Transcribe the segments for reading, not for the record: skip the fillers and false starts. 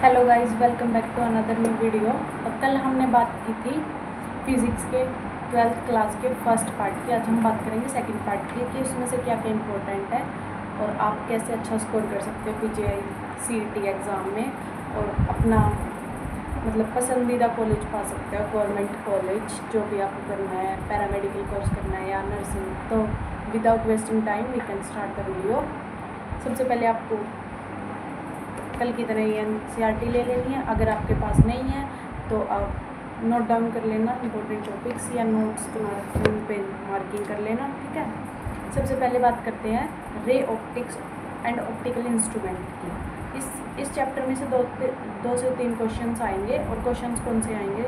Hello guys, welcome back to another new video. और कल हमने बात की थी फिज़िक्स के 12th क्लास के फर्स्ट पार्ट की। आज हम बात करेंगे सेकंड पार्ट की कि उसमें से क्या क्या इम्पोर्टेंट है और आप कैसे अच्छा स्कोर कर सकते हो पीजीआई सीईटी एग्ज़ाम में और अपना पसंदीदा कॉलेज पा सकते हो, गवर्नमेंट कॉलेज जो भी आपको करना है, पैरामेडिकल कोर्स करना है या नर्सिंग। तो without wasting time we can start the video. सबसे पहले आपको कल की तरह ये एनसीईआरटी ले लेनी है। अगर आपके पास नहीं है तो आप नोट डाउन कर लेना इंपॉर्टेंट टॉपिक्स या नोट्स तुम्हारे फोन पे मार्किंग कर लेना, ठीक है। सबसे पहले बात करते हैं ray optics and optical instrument की। इस चैप्टर में से दो से तीन क्वेश्चंस आएंगे। और क्वेश्चंस कौन से आएंगे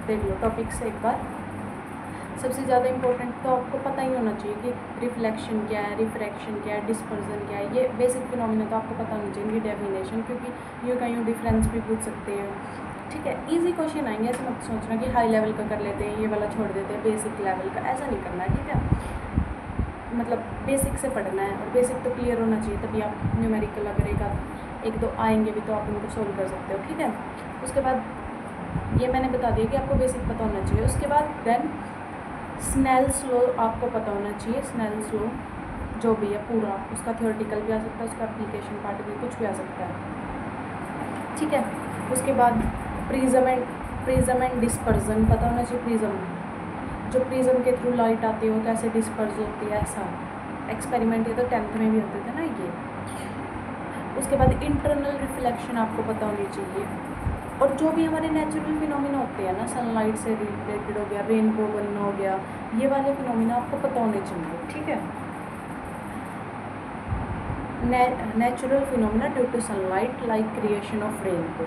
देख लो टॉपिक से एक बार। सबसे ज़्यादा इम्पोर्टेंट तो आपको पता ही होना चाहिए कि रिफ्लेक्शन क्या है, रिफ्रैक्शन क्या है, डिस्पर्जन क्या है। ये बेसिक फिनोमिना तो आपको पता होना चाहिए, इनकी डेफिनेशन, क्योंकि यूँ का यूँ डिफरेंस भी पूछ सकते हैं, ठीक है। इजी क्वेश्चन आएंगे, ऐसे मत सोचना कि हाई लेवल का कर लेते हैं, ये वाला छोड़ देते हैं, बेसिक लेवल का ऐसा नहीं करना है, ठीक है। बेसिक से पढ़ना है और बेसिक तो क्लियर होना चाहिए, तभी आप न्यूमेरिकल अगर एक दो आएंगे भी तो आप उनको सोल्व कर सकते हो, ठीक है। उसके बाद ये मैंने बता दिया कि आपको बेसिक पता होना चाहिए। उसके बाद देन स्नेल्स लॉ आपको पता होना चाहिए। स्नेल्स लॉ जो भी है पूरा, उसका थ्योरेटिकल भी आ सकता है, उसका एप्लीकेशन पार्ट भी, कुछ भी आ सकता है, ठीक है। उसके बाद प्रिज्म एंड डिस्पर्जन पता होना चाहिए। प्रिज्म जो प्रिज्म के थ्रू लाइट आती है वो कैसे डिस्पर्ज होती है, ऐसा एक्सपेरिमेंट ये तो 10th में भी होते थे ना ये। उसके बाद इंटरनल रिफ्लेक्शन आपको पता होनी चाहिए। और जो भी हमारे नेचुरल फिनोमिना होते हैं ना, सनलाइट से रिलेटेड हो गया, रेनबो बनना हो गया, ये वाले फिनोमिना आपको पता होने चाहिए, ठीक है। Natural phenomena due to sunlight like creation of rainbow,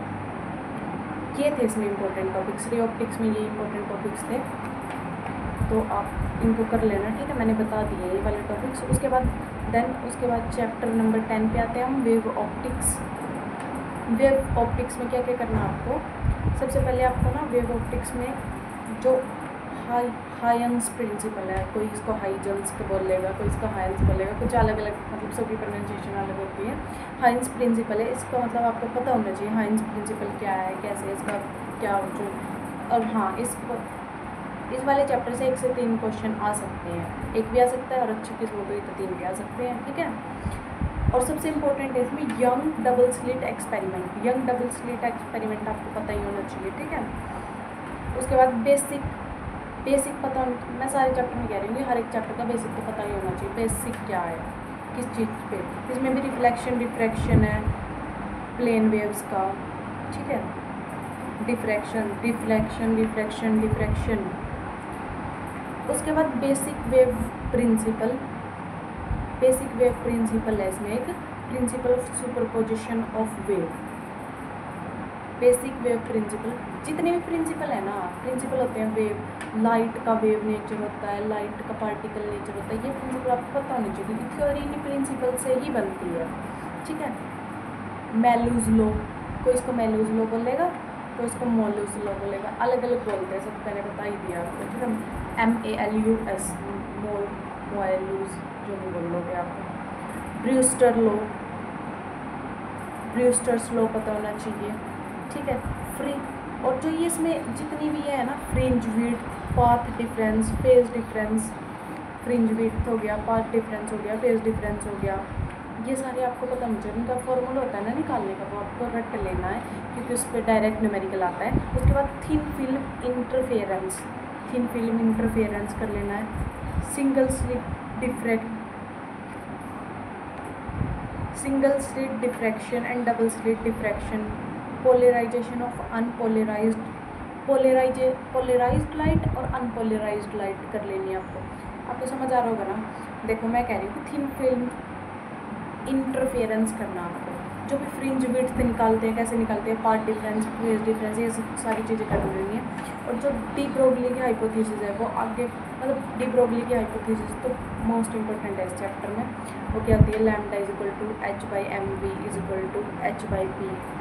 ये थे इसमें इंपॉर्टेंट टॉपिक्स। रे ऑप्टिक्स में ये इंपॉर्टेंट टॉपिक्स थे, तो आप इनको कर लेना, ठीक है। मैंने बता दिए ये वाले टॉपिक्स। उसके बाद चैप्टर नंबर 10 पे आते हैं हम, वेव ऑप्टिक्स। वेव ऑप्टिक्स में क्या क्या करना है आपको। सबसे पहले आपको ना वेव ऑप्टिक्स में जो हायंस प्रिंसिपल है, कोई इसको हाइजन्स को बोलेगा, कोई इसको हायंस बोलेगा, कुछ अलग अलग सबकी प्रोनाउंसिएशन अलग होती है। हायंस प्रिंसिपल है, इसका आपको पता होना चाहिए हायंस प्रिंसिपल क्या है, कैसे इसका क्या जो। और हाँ, इस वाले चैप्टर से 1 से 3 क्वेश्चन आ सकते हैं, एक भी आ सकता है और अच्छी किस्म हो गई तो 3 भी आ सकते हैं, ठीक है। और सबसे इम्पोर्टेंट है इसमें young double slit experiment. Young double slit experiment आपको पता ही होना चाहिए, ठीक है। उसके बाद बेसिक पता, मैं सारे चैप्टर में कह रही हूँ, हर एक चैप्टर का बेसिक तो पता ही होना चाहिए। बेसिक क्या है, किस चीज़ पे, इसमें भी रिफ्लेक्शन डिफ्रैक्शन है, प्लेन वेव्स का, ठीक है। Diffraction, reflection, refraction, diffraction. उसके बाद बेसिक वेव प्रिंसिपल है इसमें एक, principle of superposition of wave. Basic wave principle, जितने भी प्रिंसिपल है ना, प्रिंसिपल होते हैं वेव, लाइट का वेव नेचर होता है, लाइट का पार्टिकल नेचर होता है, ये प्रिंसिपल आपको पता होनी चाहिए क्योंकि थ्योरी इन्हीं प्रिंसिपल से ही बनती है, ठीक है। मेलूज लॉ, कोई इसको मेलूज लॉ बोलेगा, तो इसको मोलूज लॉ बोलेगा, अलग अलग बोलते हैं, सब मैंने बता ही दिया आपको, ठीक है। MALUS, मोलूज जो भी बोल लोगे आप। ब्रूस्टर्स लॉ पता होना चाहिए, ठीक है। और जो ये इसमें जितनी भी है ना, fringe width, path difference, phase difference, fringe width हो गया, पाथ डिफरेंस हो गया, फेज डिफरेंस हो गया, ये सारे आपको पता होना चाहिए। इनका फॉर्मूला होता है ना निकालने का, वो आपको रट लेना है क्योंकि उस पर डायरेक्ट न्यूमेरिकल आता है। उसके बाद थिन फिल्म इंटरफेरेंस कर लेना है। Single slit diffraction and double slit diffraction. Polarization of polarized light और अनपोलराइज्ड लाइट कर लेनी है आपको समझ आ रहा होगा ना। देखो मैं कह रही हूँ कि थिन फिल्म इंटरफेरेंस करना आपको, जो भी फ्रिंज विड्थ निकालते हैं, कैसे निकालते हैं, पार्ट डिफरेंस, फेज डिफरेंस, ये सारी चीज़ें कर लेनी है। और जो डी ब्रोगली की हाइपोथेसिस है वो आगे, डी ब्रोगली की हाइपोथेसिस तो मोस्ट इंपॉर्टेंट है इस चैप्टर में। वो क्या होती है, लैम्डा =h/mv =h/p,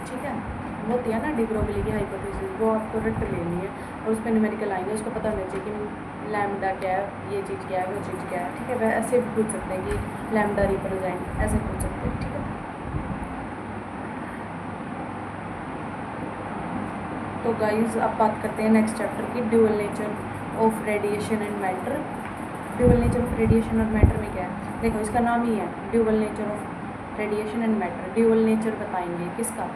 ठीक है। वो होती है ना डी ब्रोगली की हाइपोथेसिस, वो आपको रट लेनी है और उस पर न्यूमेरिकल आएंगे, उसको पता होना चाहिए कि लैम्डा क्या है, ये चीज़ क्या है, वो चीज़ क्या है, ठीक है। वह ऐसे भी पूछ सकते हैं कि लैम्डा रिप्रेजेंट, ऐसे पूछ सकते हैं, ठीक है। तो गाइस अब बात करते हैं नेक्स्ट चैप्टर की, dual nature of radiation and matter. Dual nature of radiation और मैटर में क्या है, देखो इसका नाम ही है dual nature of radiation and matter. Dual nature बताएंगे किसका,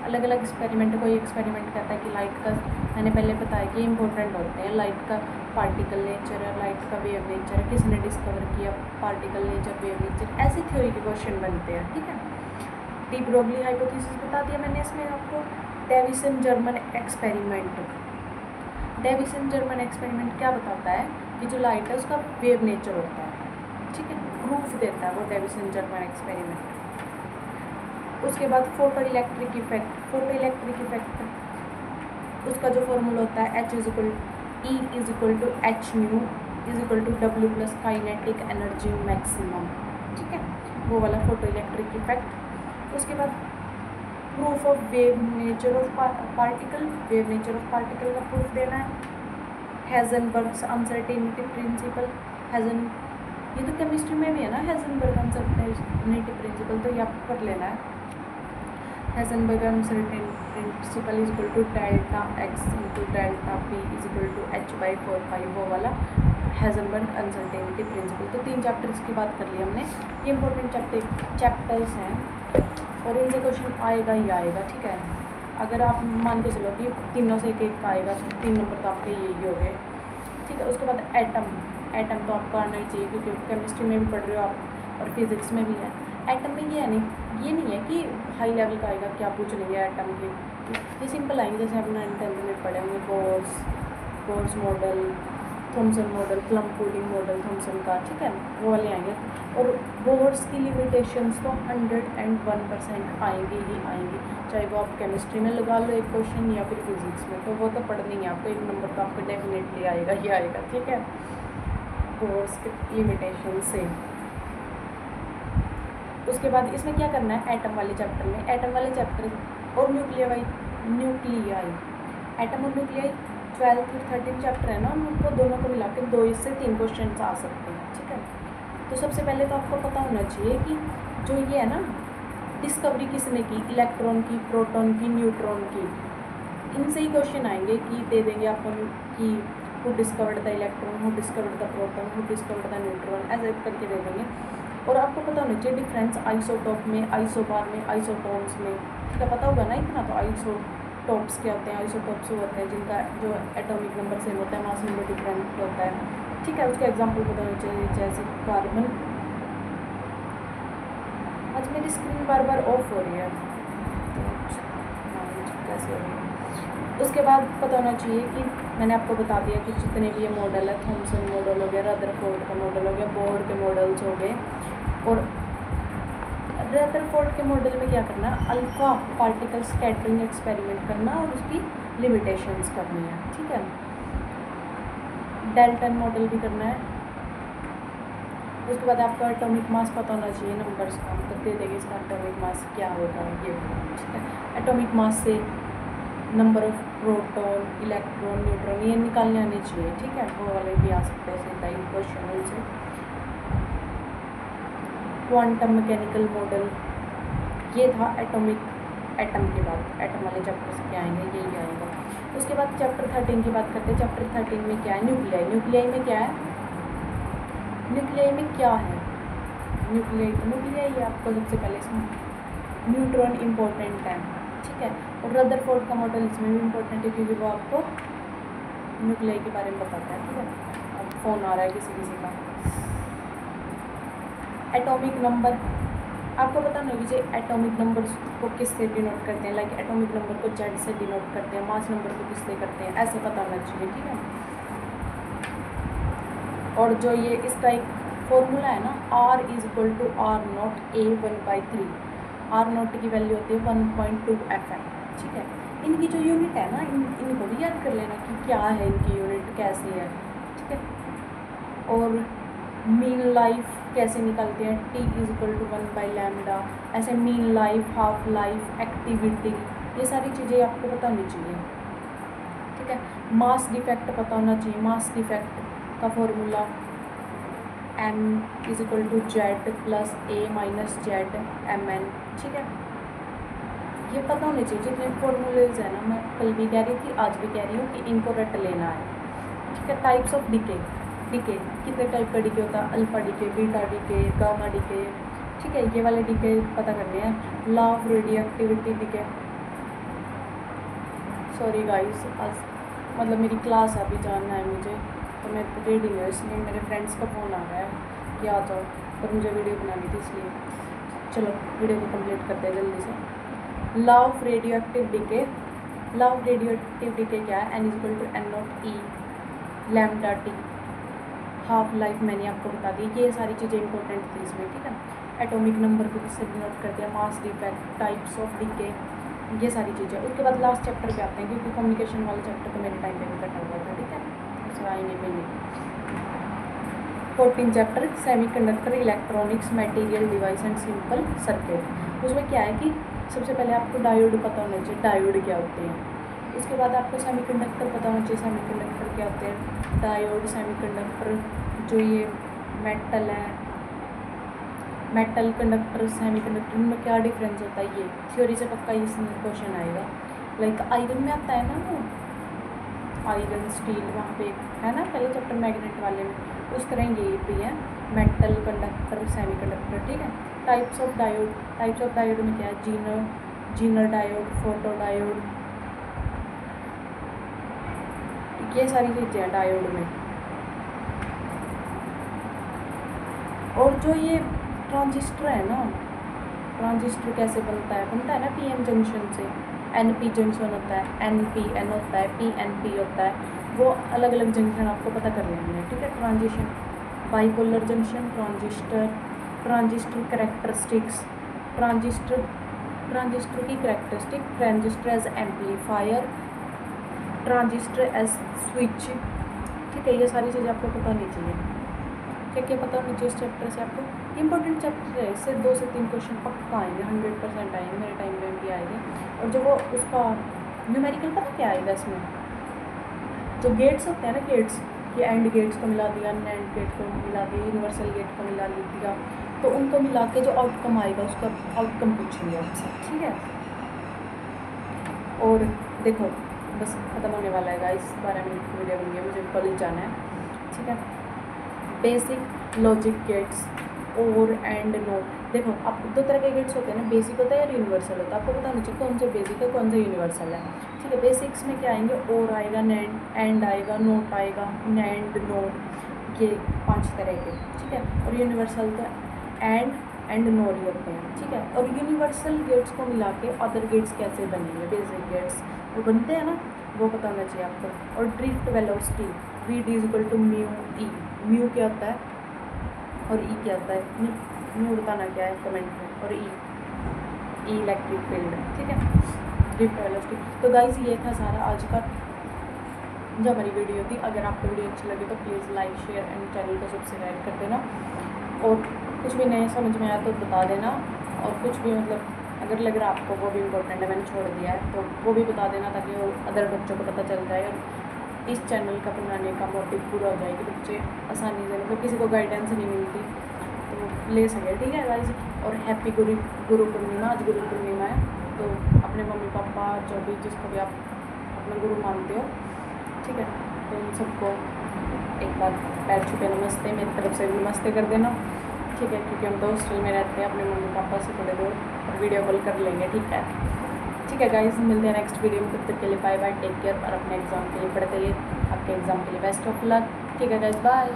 अलग अलग एक्सपेरिमेंट। कोई एक्सपेरिमेंट कहता है कि लाइट का, मैंने पहले बताया कि इंपॉर्टेंट होते हैं, लाइट का पार्टिकल नेचर है, लाइट का वेव नेचर है, किसने डिस्कवर किया, पार्टिकल नेचर, वेव नेचर, ऐसी थ्योरी के क्वेश्चन बनते हैं, ठीक है। डी ब्रोगली हाइपोथेसिस बता दिया मैंने इसमें आपको। Davisson Germer experiment, Davisson Germer experiment क्या बताता है कि जो लाइट है उसका वेव नेचर होता है, ठीक है, प्रूफ देता है वो डेविसन जर्मन एक्सपेरिमेंट। उसके बाद photo electric effect, photo electric effect उसका जो फॉर्मूला होता है H = E = H μ = W + kinetic energy maximum, ठीक है, वो वाला फोटो इलेक्ट्रिक इफेक्ट। उसके बाद proof of wave nature of particle, wave nature of particle का प्रूफ देना है। हेज़नबर्ग्स अनसर्टेनिटी प्रिंसिपल, ये तो केमिस्ट्री में भी है ना, हेज़नबर्ग अनसर्टेनिटी प्रिंसिपल, तो ये आपको कर लेना है। Heisenberg uncertainty principle = delta x × delta p = h/4π, वो वाला हेज़नबर्ग अनसर्टेनिटी प्रिंसिपल। तो 3 चैप्टर्स की बात कर ली हमने, ये इंपॉर्टेंट चैप्टर्स हैं और इनसे क्वेश्चन आएगा ही आएगा, ठीक है। अगर आप मान के चलो कि तीनों से एक का आएगा तो 3 नंबर तो आपके यही हो गए, ठीक है। उसके बाद एटम तो आपको आना ही चाहिए क्योंकि केमिस्ट्री में भी पढ़ रहे हो आप और फिजिक्स में भी है। एटम में ये नहीं है कि हाई लेवल का आएगा, क्या पूछ लेंगे एटम के, ये सिंपल आएंगे जैसे अपना 10th में पढ़े होंगे, Bohr's model, Thomson model, plum pudding model Thomson का, ठीक है, वो वाले आएंगे। और बोर्ड्स की लिमिटेशंस तो 101% आएंगी ही आएंगी, चाहे वो आप केमिस्ट्री में लगा लो एक क्वेश्चन या फिर फिजिक्स में, तो वो तो पढ़नी है आपको, 1 नंबर तो आपको डेफिनेटली आएगा ही आएगा, ठीक है, बोर्ड्स के लिमिटेशन से। उसके बाद इसमें क्या करना है, एटम वाले चैप्टर में, एटम वाले चैप्टर और न्यूक्लियाई, एटम और न्यूक्लियाई 12th और 13th चैप्टर है ना, उनको दोनों को मिला के 2 से 3 क्वेश्चन आ सकते हैं, ठीक है। तो सबसे पहले तो आपको पता होना चाहिए कि जो ये है ना, डिस्कवरी किसने की, इलेक्ट्रॉन की, प्रोटॉन की, न्यूट्रॉन की, इनसे ही क्वेश्चन आएंगे कि दे देंगे आपको कि who discovered the electron, who discovered the proton, who discovered the neutron, ऐसे करके दे देंगे। और आपको पता होना चाहिए डिफरेंस आइसोटॉप में, आइसोबार में, आइसोटोन्स में, ठीक है, पता होगा ना इतना तो। आइसोटॉप्स क्या होते हैं, आइसोटॉप्स होते हैं जिनका जो एटॉमिक नंबर सेम होता है, मास नंबर डिफरेंट होता है, ठीक है, उसके एग्जाम्पल पता होना चाहिए, जैसे कार्बन। आज मेरी स्क्रीन बार बार ऑफ हो रही है, कैसे हो रही है। उसके बाद पता होना चाहिए कि मैंने आपको बता दिया कि जितने भी ये मॉडल है, थॉमसन मॉडल हो गया, रदरफोर्ड का मॉडल हो गया, बोर्ड के मॉडल्स हो गए। और रदरफोर्ड के मॉडल में क्या करना है, अल्फा पार्टिकल स्कैटरिंग एक्सपेरिमेंट करना और उसकी लिमिटेशंस करनी है, ठीक है। डेल्टन मॉडल भी करना है। उसके बाद आपको एटॉमिक मास पता होना चाहिए, नंबर्स का मतलब दे देंगे इसका एटॉमिक मास क्या होगा ये, ठीक है। एटॉमिक मास से number of proton, electron, neutron ये निकालने आने चाहिए, ठीक है, वो वाले भी आ सकते हैं सीधा ही क्वेश्चन से। क्वांटम मैकेनिकल मॉडल, ये था एटम के बाद, एटम वाले चैप्टर से क्या आएंगे, यही आएगा। उसके बाद चैप्टर 13 की बात करते हैं। चैप्टर 13 में क्या है, न्यूक्लियाई। न्यूक्लियाई में क्या है, न्यूक्लियाई आपको सबसे पहले इसमें न्यूट्रॉन इम्पोर्टेंट है, ठीक है। और रदरफोर्ड का मॉडल इसमें भी इम्पोर्टेंट है क्योंकि वो आपको न्यूक्लियाई के बारे में बताता है, ठीक है। अब फ़ोन आ रहा है किसी का। एटॉमिक नंबर आपको पता नहीं कि एटॉमिक नंबर को किससे डिनोट करते हैं, लाइक एटॉमिक नंबर को Z से डिनोट करते हैं, मास नंबर को किससे करते हैं, ऐसे पता होना चाहिए, ठीक है। और जो ये इसका एक फॉर्मूला है ना, R = R0 A1/3, R0 की वैल्यू होती है 1.2 FM, ठीक है। इनकी जो यूनिट है ना, इनको भी याद कर लेना कि क्या है इनकी यूनिट, कैसी है, ठीक है। और मीन लाइफ कैसे निकालते हैं, T = 1/λ, ऐसे mean life, half life, activity, ये सारी चीज़ें आपको पता होनी चाहिए, ठीक है। मास डिफेक्ट पता होना चाहिए। मास डिफेक्ट का formula M = Z + A - Z Mn, ठीक है। ये पता होने चाहिए। जितने फॉर्मूलेज है ना, मैं कल भी कह रही थी, आज भी कह रही हूँ कि इनको रट लेना है, ठीक है। टाइप्स ऑफ डीके, डीके कितने टाइप का डीके होता है, alpha decay, beta decay, gamma decay, ठीक है। ये वाले डीके पता करने हैं। Law of radioactivity decay, sorry guys आज मतलब मेरी क्लास अभी जानना है मुझे, तो मैं रेडी हूँ, इसलिए मेरे फ्रेंड्स का फ़ोन आ रहा है कि आ जाओ, पर मुझे वीडियो बनानी थी इसलिए। चलो वीडियो को कंप्लीट करते हैं जल्दी से। Law of radioactive decay, law of radioactive decay क्या है, n equal to N naught e lambda t. Half life मैंने आपको बता दी, ये सारी चीज़ें इंपॉर्टेंट थी इसमें, ठीक है। एटॉमिक नंबर को किससे नोट कर दिया, mass defect, types of decay, ये सारी चीज़ें। उसके बाद लास्ट चैप्टर पे आते हैं, क्योंकि कम्युनिकेशन वाला चैप्टर तो मेरे टाइम पे भी कटा हुआ था, ठीक है, उसमें आएंगे भी नहीं। 14 chapter semiconductor, electronics, material device and simple circuit. उसमें क्या है कि सबसे पहले आपको डायोड पता होना चाहिए, डायोड क्या होते हैं। उसके बाद आपको सेमीकंडक्टर पता होना चाहिए, सेमीकंडक्टर क्या होते हैं। डायोड, सेमीकंडक्टर, जो ये मेटल है, मेटल, कंडक्टर, सेमीकंडक्टर, इनमें क्या डिफरेंस होता है, ये थ्योरी से पक्का इसमें क्वेश्चन आएगा। लाइक आयरन में आता है ना, वो आयरन स्टील वहाँ पे है ना पहले चैप्टर मैग्नेट वाले में, उस तरह ये भी है, मेटल, कंडक्टर, सेमीकंडक्टर, ठीक है। Types of diode, types of diode में क्या है, Zener, Zener diode, photo diode, ये सारी चीज़ें हैं डायोड में। और जो ये ट्रांजिस्टर है ना, ट्रांजिस्टर कैसे बनता है ना पीएन जंक्शन से, एनपी जंक्शन होता है, एनपीएन होता है, पीएनपी होता है, वो अलग अलग जंक्शन आपको पता कर लेने हैं, ठीक है। Transition, bipolar junction, transistor, transistor characteristics, transistor, transistor की characteristic, transistor as amplifier, transistor as switch, ठीक है। ये सारी चीज़ें आपको पता होनी चाहिए, क्या क्या पता होनी चाहिए इस चैप्टर से आपको। इंपॉर्टेंट चैप्टर है, इससे 2 से 3 क्वेश्चन पक्का आएंगे, 100% आएंगे, मेरे टाइम में भी आएंगे। और जो वो उसका न्यूमेरिकल पता क्या आएगा इसमें, जो गेट्स होते हैं ना, गेट्स, ये एंड गेट्स को मिला दिया, नैंड गेट को मिला दिया, यूनिवर्सल गेट को मिला दिया, तो उनको मिला के जो आउटकम आएगा उसका आउटकम पूछेंगे आपसे, ठीक है। और देखो बस ख़त्म होने वाला है गाइस, 12 मिनट की वीडियो बन गई, मुझे कॉलेज जाना है, ठीक है। बेसिक लॉजिक गेट्स और एंड नोट, देखो आप 2 तरह के गेट्स होते हैं ना, बेसिक होता है और यूनिवर्सल होता है, आपको पता नहीं चाहिए कौन से बेसिक है कौन सा यूनिवर्सल है, ठीक है। बेसिक्स में क्या आएंगे, और आएगा, एंड आएगा, नोट आएगा, नैंड, नोट, ये 5 तरह के, ठीक है। और यूनिवर्सल तो एंड नोर ही होते हैं, ठीक है। और यूनिवर्सल गेट्स को मिला के अदर गेट्स कैसे बनेंगे, बेसिक गेट्स वो बनते हैं ना, वो पता होना चाहिए आपको। और drift velocity, V D is equal to mu E, mu क्या होता है और ई क्या होता है, म्यू बताना क्या है कमेंट में, और ई इलेक्ट्रिक फील्ड, ठीक है, ड्रिफ्ट वेलोसिटी। तो गाइस ये था सारा आज का जो हमारी वीडियो थी। अगर आपको वीडियो अच्छी लगी तो please like, share and channel को सब्सक्राइब कर देना, और कुछ भी नए समझ में आया तो बता देना, और कुछ भी मतलब अगर लग रहा आपको वो भी इम्पोर्टेंट है, मैंने छोड़ दिया है तो वो भी बता देना, ताकि वो अदर बच्चों को पता चल जाए और इस चैनल का बनाने का मोटिव पूरा हो जाए कि बच्चे आसानी से, मतलब किसी को गाइडेंस नहीं मिलती तो ले सके, ठीक है गाइस। और हैप्पी गुरु पूर्णिमा, आज गुरु पूर्णिमा है, तो अपने मम्मी पापा जो भी जिसको भी आप अपना गुरु मानते हो, ठीक है, तो उन सबको एक बार पैर छू के नमस्ते, मेरी तरफ से भी नमस्ते कर देना, ठीक है। क्योंकि हम तो हॉस्टल में रहते हैं, अपने मम्मी पापा से थोड़े दूर, और वीडियो कॉल कर लेंगे, ठीक है गाइस। मिलते हैं नेक्स्ट वीडियो में, तब तक के लिए बाय बाय, टेक केयर, और अपने एग्ज़ाम के लिए पढ़ते रहिए, आपके एग्ज़ाम के लिए बेस्ट ऑफ लक, ठीक है गाइस, बाय।